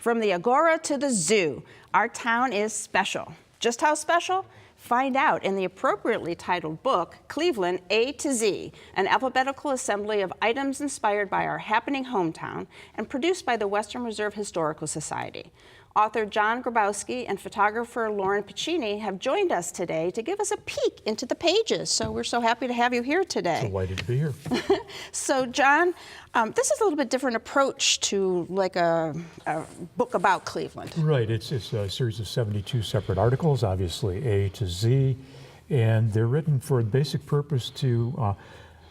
From the Agora to the zoo, our town is special. Just how special? Find out in the appropriately titled book, Cleveland A to Z, an alphabetical assembly of items inspired by our happening hometown and produced by the Western Reserve Historical Society. Author John Grabowski and photographer Lauren Piccini have joined us today to give us a peek into the pages. So we're so happy to have you here today. Delighted to be here. So John, this is a little bit different approach to like a book about Cleveland. Right, it's a series of 72 separate articles, obviously A to Z, and they're written for the basic purpose to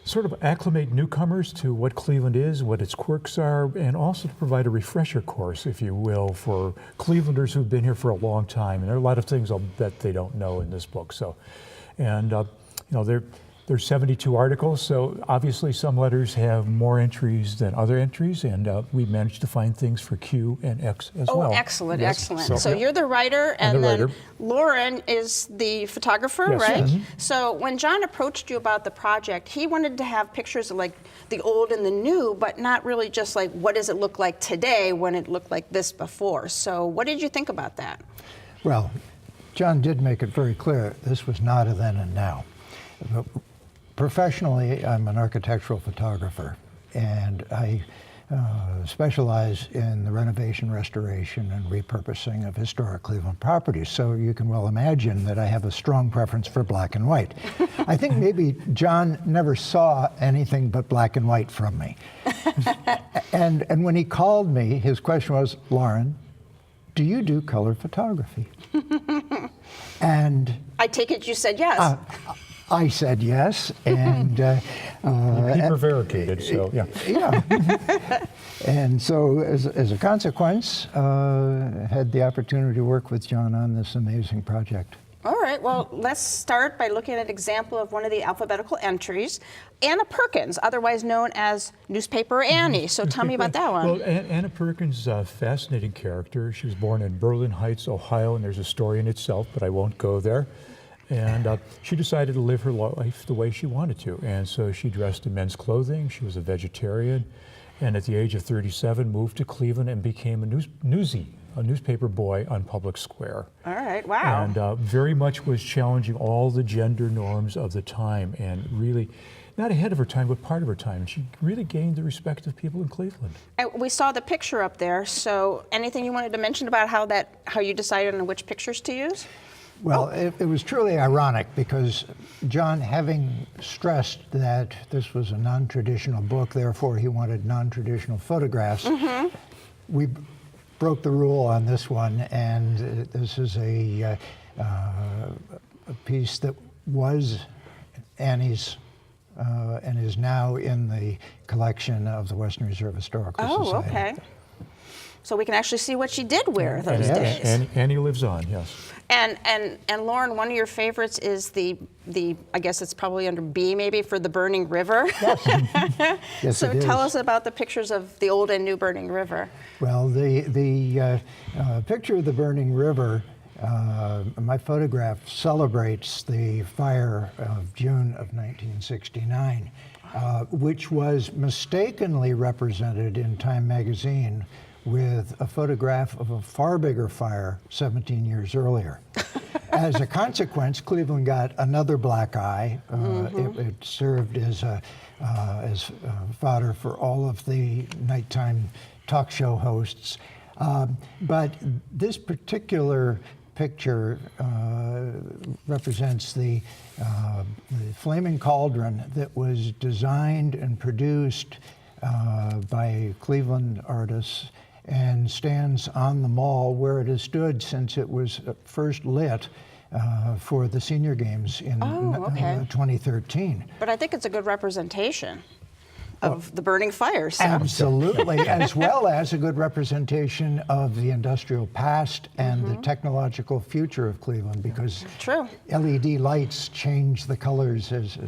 sort of acclimate newcomers to what Cleveland is, what its quirks are, and also to provide a refresher course, if you will, for Clevelanders who've been here for a long time. And there are a lot of things I'll bet they don't know in this book. So, and you know, there's 72 articles, so obviously some letters have more entries than other entries, and we managed to find things for Q and X as well. Oh, excellent, yes. excellent. So you're the writer, and then Lauren is the photographer, yes, right? Yes. So when John approached you about the project, he wanted to have pictures of like the old and the new, but not really just like what does it look like today when it looked like this before. So what did you think about that? Well, John did make it very clear this was not a then and now. Professionally, I'm an architectural photographer, and I specialize in the renovation, restoration, and repurposing of historic Cleveland properties. So you can well imagine that I have a strong preference for black and white. I think maybe John never saw anything but black and white from me. And when he called me, his question was, Lauren, do you do color photography? And I take it you said yes. I said yes, and you prevaricated, so yeah. Yeah, and so as a consequence, had the opportunity to work with John on this amazing project. All right, well, let's start by looking at an example of one of the alphabetical entries. Anna Perkins, otherwise known as Newspaper Annie. So tell me about that one. Well, Anna Perkins is a fascinating character. She was born in Berlin Heights, Ohio, and there's a story in itself, but I won't go there. And she decided to live her life the way she wanted to. And so she dressed in men's clothing. She was a vegetarian. And at the age of 37, moved to Cleveland and became a newspaper boy on Public Square. All right, wow. And very much was challenging all the gender norms of the time, and really not ahead of her time, but part of her time. And she really gained the respect of people in Cleveland. And we saw the picture up there. So anything you wanted to mention about how you decided on which pictures to use? Well, it was truly ironic because John, having stressed that this was a non-traditional book, therefore he wanted non-traditional photographs, we broke the rule on this one, and this is a piece that was Annie's and is now in the collection of the Western Reserve Historical Society. Oh, okay. So we can actually see what she did wear those days. And Annie lives on, yes. And Lauren, one of your favorites is the I guess it's probably under B maybe, for the burning river. Yes. Yes, so it is. tell us about the pictures of the old and new burning river. Well, the picture of the burning river, my photograph celebrates the fire of June of 1969, which was mistakenly represented in Time magazine with a photograph of a far bigger fire 17 years earlier. As a consequence, Cleveland got another black eye. It served as fodder for all of the nighttime talk show hosts. But this particular picture represents the flaming cauldron that was designed and produced by Cleveland artists and stands on the mall where it has stood since it was first lit for the senior games in 2013. But I think it's a good representation of the burning fires. So. Absolutely, as well as a good representation of the industrial past and the technological future of Cleveland, because LED lights change the colors as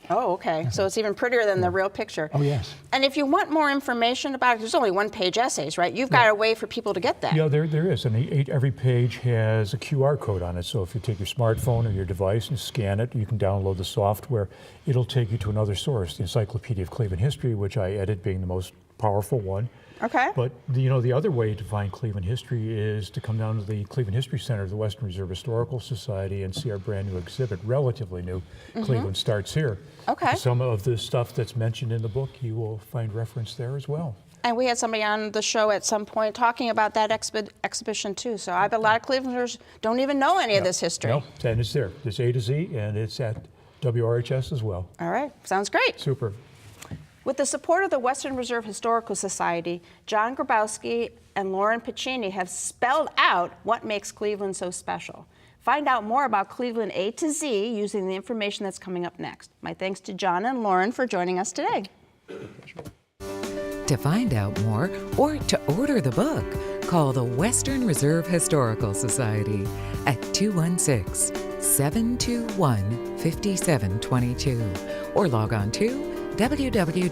Oh, okay. So it's even prettier than the real picture. Oh, yes. And if you want more information about it, there's only one-page essays, right? You've got a way for people to get that. Yeah, there is. And every page has a QR code on it. So if you take your smartphone or your device and scan it, you can download the software. It'll take you to another source, the Encyclopedia of Cleveland History, which I edit being the most powerful one. Okay. But the other way to find Cleveland history is to come down to the Cleveland History Center of the Western Reserve Historical Society and see our brand new exhibit, relatively new. Cleveland Starts Here. Okay. Some of the stuff that's mentioned in the book, you will find reference there as well. And we had somebody on the show at some point talking about that exhibition too. So I bet a lot of Clevelanders don't even know any of this history. No, and it's there. It's A to Z, and it's at WRHS as well. All right, sounds great. Super. With the support of the Western Reserve Historical Society, John Grabowski and Lauren Piccini have spelled out what makes Cleveland so special. Find out more about Cleveland A to Z using the information that's coming up next. My thanks to John and Lauren for joining us today. To find out more or to order the book, call the Western Reserve Historical Society at 216-721-5722 or log on to www.wrhs.org.